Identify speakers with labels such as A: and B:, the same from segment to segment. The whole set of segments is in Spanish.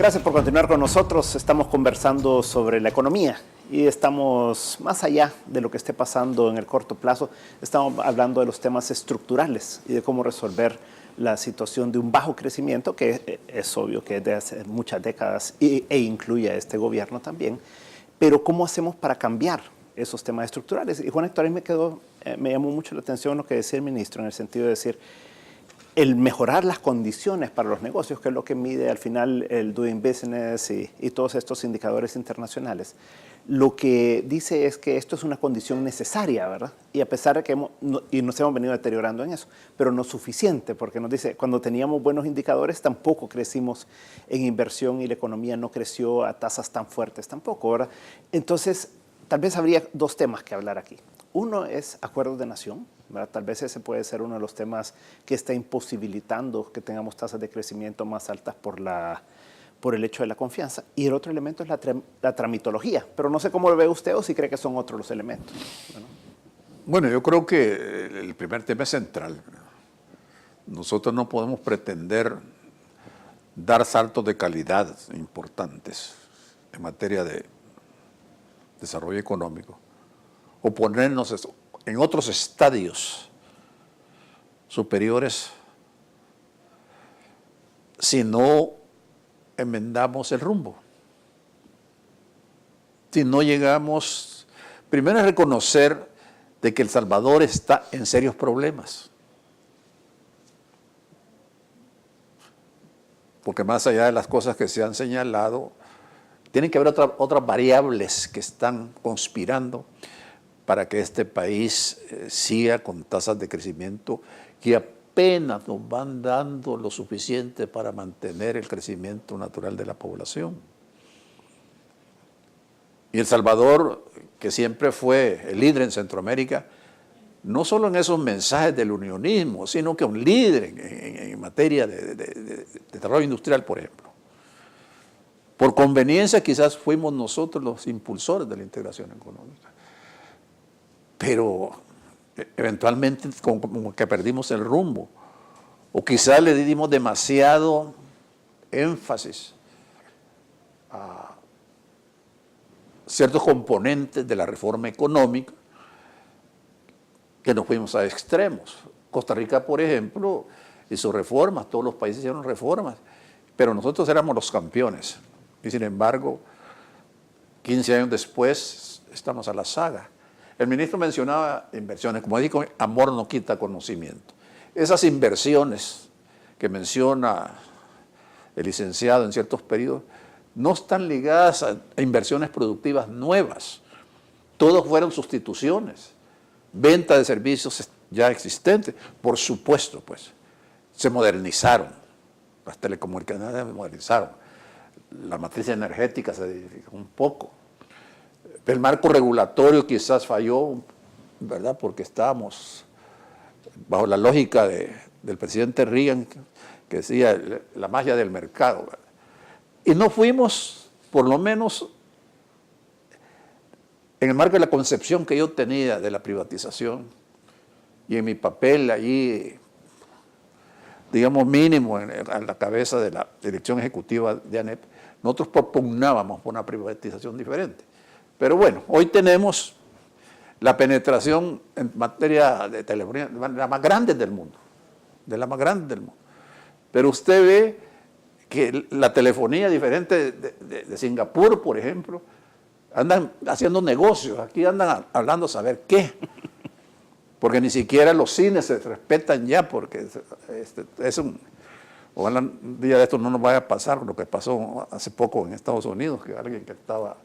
A: Gracias por continuar con nosotros. Estamos conversando sobre la economía y estamos más allá de lo que esté pasando en el corto plazo. Estamos hablando de los temas estructurales y de cómo resolver la situación de un bajo crecimiento, que es obvio que es de hace muchas décadas e incluye a este gobierno también. Pero ¿cómo hacemos para cambiar esos temas estructurales? Y Juan Héctor, ahí me llamó mucho la atención lo que decía el ministro, en el sentido de decir, el mejorar las condiciones para los negocios, que es lo que mide al final el Doing Business y todos estos indicadores internacionales, lo que dice es que esto es una condición necesaria, ¿verdad? Y a pesar de que nos hemos venido deteriorando en eso, pero no suficiente, porque nos dice, cuando teníamos buenos indicadores tampoco crecimos en inversión y la economía no creció a tasas tan fuertes tampoco, ¿verdad? Entonces, tal vez habría dos temas que hablar aquí. Uno es acuerdos de nación, ¿verdad? Tal vez ese puede ser uno de los temas que está imposibilitando que tengamos tasas de crecimiento más altas por el hecho de la confianza. Y el otro elemento es la tramitología, pero no sé cómo lo ve usted o si cree que son otros los elementos.
B: Bueno, yo creo que el primer tema es central. Nosotros no podemos pretender dar saltos de calidad importantes en materia de desarrollo económico o ponernos en otros estadios superiores si no enmendamos el rumbo. Si no llegamos, primero es reconocer de que El Salvador está en serios problemas. Porque más allá de las cosas que se han señalado, tienen que haber otras variables que están conspirando para que este país siga con tasas de crecimiento que apenas nos van dando lo suficiente para mantener el crecimiento natural de la población. Y El Salvador, que siempre fue el líder en Centroamérica, no solo en esos mensajes del unionismo, sino que un líder en materia de desarrollo industrial, por ejemplo. Por conveniencia quizás fuimos nosotros los impulsores de la integración económica. Pero eventualmente como que perdimos el rumbo. O quizás le dimos demasiado énfasis a ciertos componentes de la reforma económica que nos fuimos a extremos. Costa Rica, por ejemplo, hizo reformas, todos los países hicieron reformas, pero nosotros éramos los campeones. Y sin embargo, 15 años después, estamos a la saga. El ministro mencionaba inversiones, como digo, amor no quita conocimiento. Esas inversiones que menciona el licenciado en ciertos periodos no están ligadas a inversiones productivas nuevas. Todos fueron sustituciones, venta de servicios ya existentes. Por supuesto, pues, se modernizaron, las telecomunicaciones se modernizaron, la matriz energética se edificó un poco. El marco regulatorio quizás falló, ¿verdad? Porque estábamos bajo la lógica del presidente Reagan, que decía la magia del mercado, ¿verdad? Y no fuimos, por lo menos, en el marco de la concepción que yo tenía de la privatización y en mi papel allí, digamos mínimo, a la cabeza de la dirección ejecutiva de ANEP, nosotros propugnábamos por una privatización diferente. Pero bueno, hoy tenemos la penetración en materia de telefonía, de la más grande del mundo, de la más grande del mundo. Pero usted ve que la telefonía diferente de Singapur, por ejemplo, andan haciendo negocios, aquí andan hablando saber qué, porque ni siquiera los cines se respetan ya, porque ojalá un día de esto no nos vaya a pasar lo que pasó hace poco en Estados Unidos, que alguien que estaba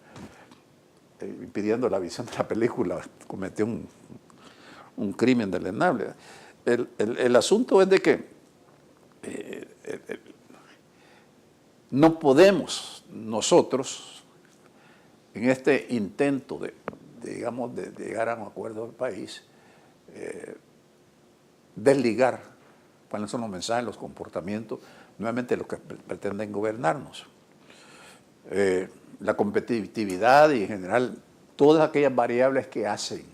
B: impidiendo la visión de la película cometió un crimen deleznable. El asunto es de que no podemos nosotros, en este intento digamos, de llegar a un acuerdo del país, desligar cuáles son los mensajes, los comportamientos, nuevamente los que pretenden gobernarnos. La competitividad y en general todas aquellas variables que hacen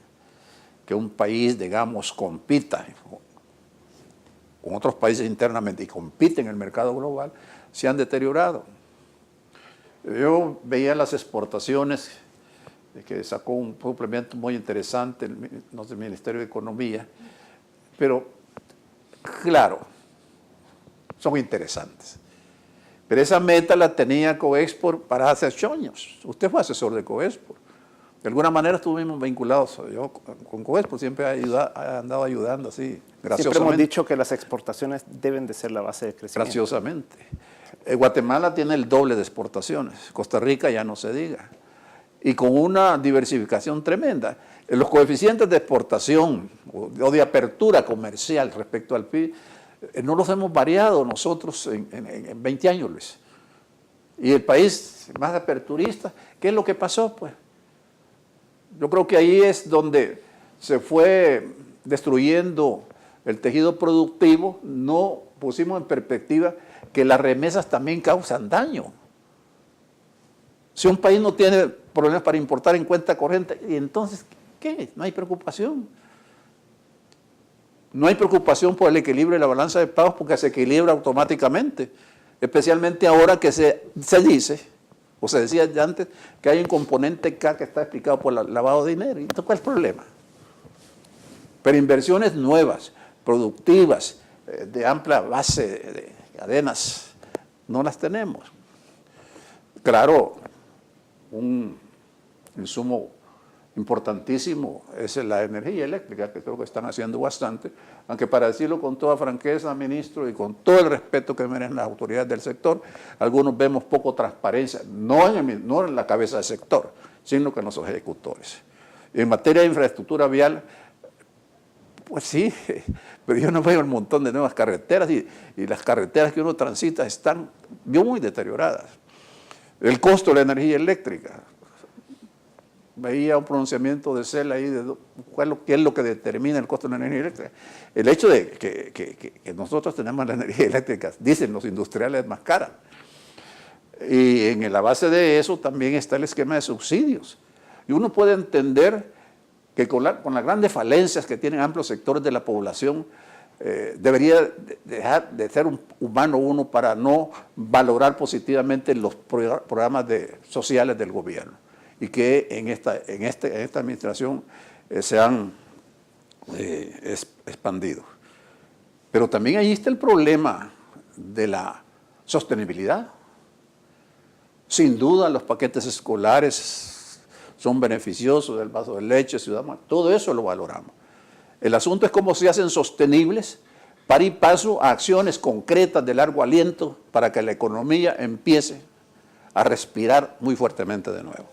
B: que un país, digamos, compita con otros países internamente y compite en el mercado global, se han deteriorado. Yo veía las exportaciones, que sacó un suplemento muy interesante, no sé, el Ministerio de Economía, pero claro, son interesantes. Pero esa meta la tenía Coexport para hace 8 años. Usted fue asesor de Coexport. De alguna manera estuvimos vinculados. Yo con Coexport siempre he andado ayudando así, graciosamente.
A: Siempre hemos dicho que las exportaciones deben de ser la base de crecimiento.
B: Graciosamente. Guatemala tiene el doble de exportaciones. Costa Rica ya no se diga. Y con una diversificación tremenda. Los coeficientes de exportación o de apertura comercial respecto al PIB no los hemos variado nosotros en 20 años, Luis. Y el país más aperturista, ¿qué es lo que pasó? Pues yo creo que ahí es donde se fue destruyendo el tejido productivo. No pusimos en perspectiva que las remesas también causan daño. Si un país no tiene problemas para importar en cuenta corriente, ¿y entonces qué? No hay preocupación. No hay preocupación por el equilibrio de la balanza de pagos porque se equilibra automáticamente. Especialmente ahora que se dice, o se decía ya antes, que hay un componente K que está explicado por el lavado de dinero. ¿Y entonces cuál es el problema? Pero inversiones nuevas, productivas, de amplia base de cadenas, no las tenemos. Claro, un insumo importantísimo es la energía eléctrica, que creo que están haciendo bastante, aunque para decirlo con toda franqueza, ministro, y con todo el respeto que merecen las autoridades del sector, algunos vemos poco transparencia, no en la cabeza del sector, sino que en los ejecutores. En materia de infraestructura vial, pues sí, pero yo no veo un montón de nuevas carreteras y las carreteras que uno transita están muy deterioradas. El costo de la energía eléctrica. Veía un pronunciamiento de CEL ahí de qué es lo que determina el costo de la energía eléctrica. El hecho de que nosotros tenemos la energía eléctrica, dicen los industriales, más cara. Y en la base de eso también está el esquema de subsidios. Y uno puede entender que con las grandes falencias que tienen amplios sectores de la población, debería dejar de ser un humano uno para no valorar positivamente los programas sociales del gobierno y que en esta administración se han expandido. Pero también ahí está el problema de la sostenibilidad. Sin duda los paquetes escolares son beneficiosos, el vaso de leche, Ciudad Mar, todo eso lo valoramos. El asunto es cómo se hacen sostenibles para ir paso a acciones concretas de largo aliento para que la economía empiece a respirar muy fuertemente de nuevo.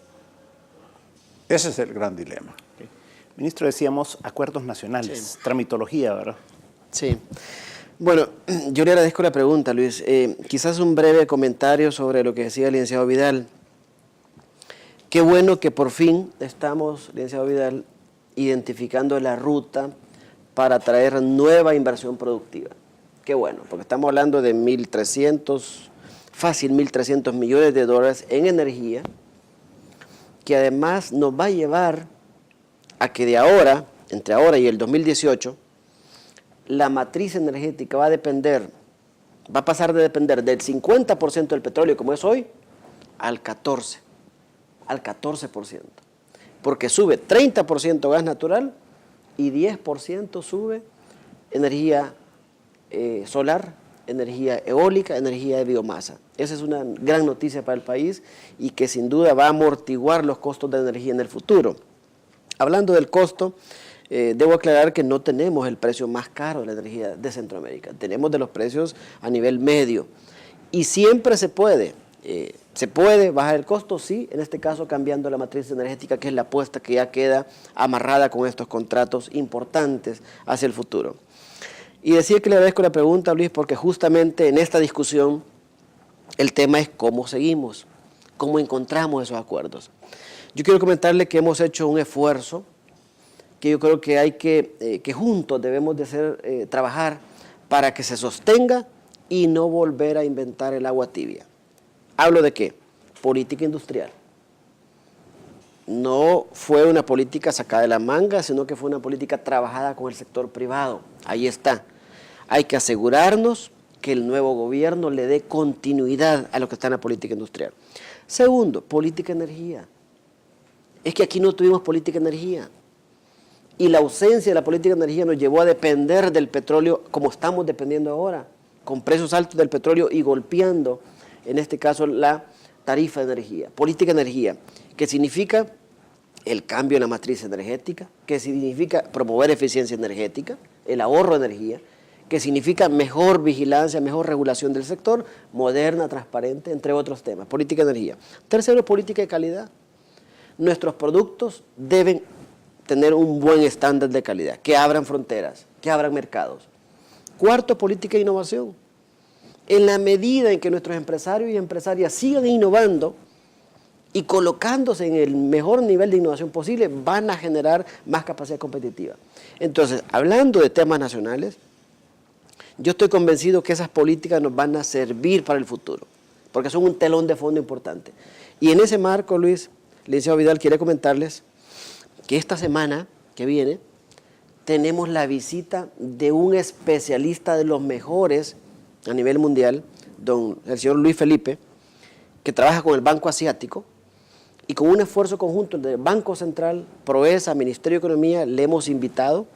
B: Ese es el gran dilema.
A: Okay. Ministro, decíamos acuerdos nacionales, sí. Tramitología, ¿verdad?
C: Sí. Bueno, yo le agradezco la pregunta, Luis. Quizás un breve comentario sobre lo que decía el licenciado Vidal. Qué bueno que por fin estamos, licenciado Vidal, identificando la ruta para traer nueva inversión productiva. Qué bueno, porque estamos hablando de 1.300, fácil 1.300 millones de dólares en energía, que además nos va a llevar a que de ahora, entre ahora y el 2018, la matriz energética va a pasar de depender del 50% del petróleo como es hoy, al 14%. Porque sube 30% gas natural y 10% sube energía solar, energía eólica, energía de biomasa. Esa es una gran noticia para el país y que sin duda va a amortiguar los costos de energía en el futuro. Hablando del costo, debo aclarar que no tenemos el precio más caro de la energía de Centroamérica. Tenemos de los precios a nivel medio y siempre se puede bajar el costo, sí, en este caso cambiando la matriz energética, que es la apuesta que ya queda amarrada con estos contratos importantes hacia el futuro. Y decir que le agradezco la pregunta, Luis, porque justamente en esta discusión el tema es cómo seguimos, cómo encontramos esos acuerdos. Yo quiero comentarle que hemos hecho un esfuerzo que yo creo que hay que juntos debemos de trabajar para que se sostenga y no volver a inventar el agua tibia. ¿Hablo de qué? Política industrial. No fue una política sacada de la manga, sino que fue una política trabajada con el sector privado. Ahí está. Hay que asegurarnos que el nuevo gobierno le dé continuidad a lo que está en la política industrial. Segundo, política de energía. Es que aquí no tuvimos política de energía. Y la ausencia de la política de energía nos llevó a depender del petróleo como estamos dependiendo ahora, con precios altos del petróleo y golpeando, en este caso, la tarifa de energía. Política de energía, que significa el cambio en la matriz energética, que significa promover eficiencia energética, el ahorro de energía, que significa mejor vigilancia, mejor regulación del sector, moderna, transparente, entre otros temas. Política de energía. Tercero, política de calidad. Nuestros productos deben tener un buen estándar de calidad, que abran fronteras, que abran mercados. Cuarto, política de innovación. En la medida en que nuestros empresarios y empresarias sigan innovando y colocándose en el mejor nivel de innovación posible, van a generar más capacidad competitiva. Entonces, hablando de temas nacionales, yo estoy convencido que esas políticas nos van a servir para el futuro, porque son un telón de fondo importante. Y en ese marco, Luis, licenciado Vidal, quiero comentarles que esta semana que viene tenemos la visita de un especialista de los mejores a nivel mundial, el señor Luis Felipe, que trabaja con el Banco Asiático, y con un esfuerzo conjunto del Banco Central, Proesa, Ministerio de Economía, le hemos invitado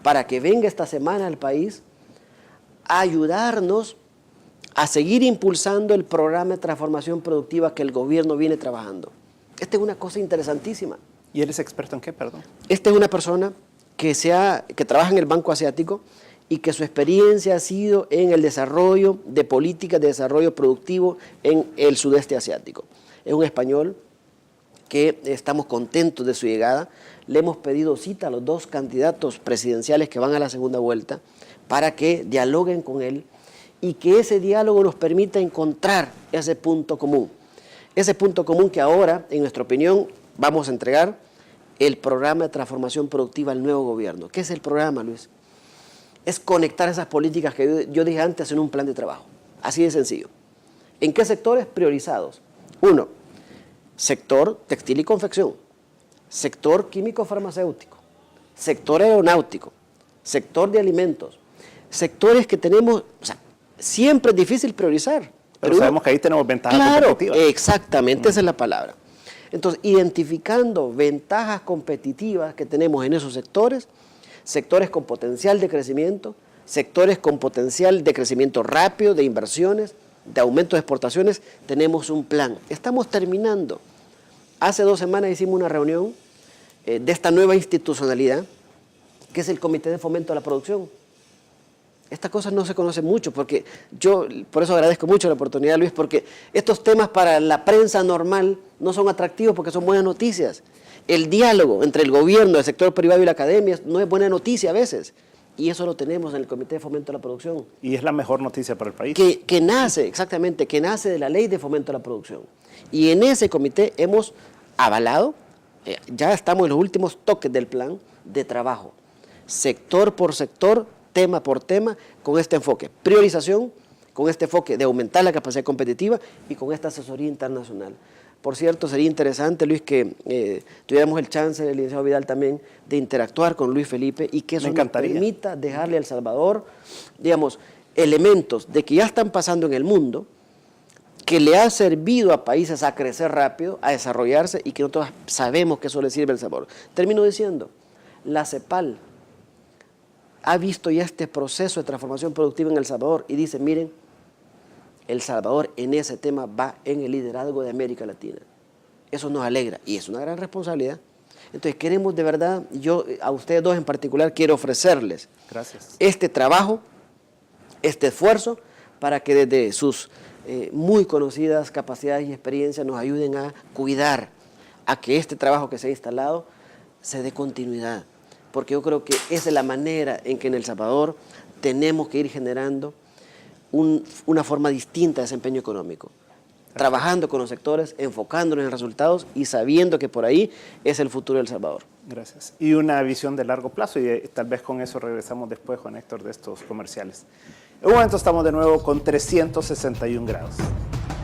C: para que venga esta semana al país a ayudarnos a seguir impulsando el programa de transformación productiva que el gobierno viene trabajando. Esta es una cosa interesantísima.
A: ¿Y él es experto en qué, perdón?
C: Esta es una persona que trabaja en el Banco Asiático y que su experiencia ha sido en el desarrollo de políticas de desarrollo productivo en el sudeste asiático. Es un español que estamos contentos de su llegada. Le hemos pedido cita a los dos candidatos presidenciales que van a la segunda vuelta para que dialoguen con él y que ese diálogo nos permita encontrar ese punto común. Ese punto común que ahora, en nuestra opinión, vamos a entregar el programa de transformación productiva al nuevo gobierno. ¿Qué es el programa, Luis? Es conectar esas políticas que yo dije antes en un plan de trabajo. Así de sencillo. ¿En qué sectores priorizados? Uno, sector textil y confección, sector químico-farmacéutico, sector aeronáutico, sector de alimentos, sectores que tenemos, siempre es difícil priorizar.
A: Pero sabemos que ahí tenemos ventajas competitivas.
C: Exactamente, esa es la palabra. Entonces, identificando ventajas competitivas que tenemos en esos sectores, sectores con potencial de crecimiento, sectores con potencial de crecimiento rápido, de inversiones, de aumento de exportaciones, tenemos un plan. Estamos terminando. Hace 2 semanas hicimos una reunión de esta nueva institucionalidad, que es el Comité de Fomento a la Producción. Estas cosas no se conocen mucho, porque yo por eso agradezco mucho la oportunidad, Luis, porque estos temas para la prensa normal no son atractivos porque son buenas noticias. El diálogo entre el gobierno, el sector privado y la academia no es buena noticia a veces. Y eso lo tenemos en el Comité de Fomento a la Producción.
A: Y es la mejor noticia para el país.
C: Que nace, exactamente, que nace de la Ley de Fomento a la Producción. Y en ese comité hemos avalado, ya estamos en los últimos toques del plan de trabajo, sector por sector, tema por tema, con este enfoque. Priorización, con este enfoque de aumentar la capacidad competitiva y con esta asesoría internacional. Por cierto, sería interesante, Luis, que tuviéramos el chance, el licenciado Vidal también, de interactuar con Luis Felipe y que eso nos permita dejarle a El Salvador, digamos, elementos de que ya están pasando en el mundo, que le ha servido a países a crecer rápido, a desarrollarse y que nosotros sabemos que eso le sirve a El Salvador. Termino diciendo, la CEPAL ha visto ya este proceso de transformación productiva en El Salvador y dice, miren, El Salvador en ese tema va en el liderazgo de América Latina. Eso nos alegra y es una gran responsabilidad. Entonces queremos de verdad, yo a ustedes dos en particular quiero ofrecerles este trabajo, este esfuerzo, para que desde sus muy conocidas capacidades y experiencias nos ayuden a cuidar a que este trabajo que se ha instalado se dé continuidad. Porque yo creo que esa es la manera en que en El Salvador tenemos que ir generando una forma distinta de desempeño económico, trabajando con los sectores, enfocándonos en resultados y sabiendo que por ahí es el futuro de El Salvador.
A: Gracias. Y una visión de largo plazo, y tal vez con eso regresamos después, Juan Héctor, de estos comerciales. En un momento estamos de nuevo con 361 grados.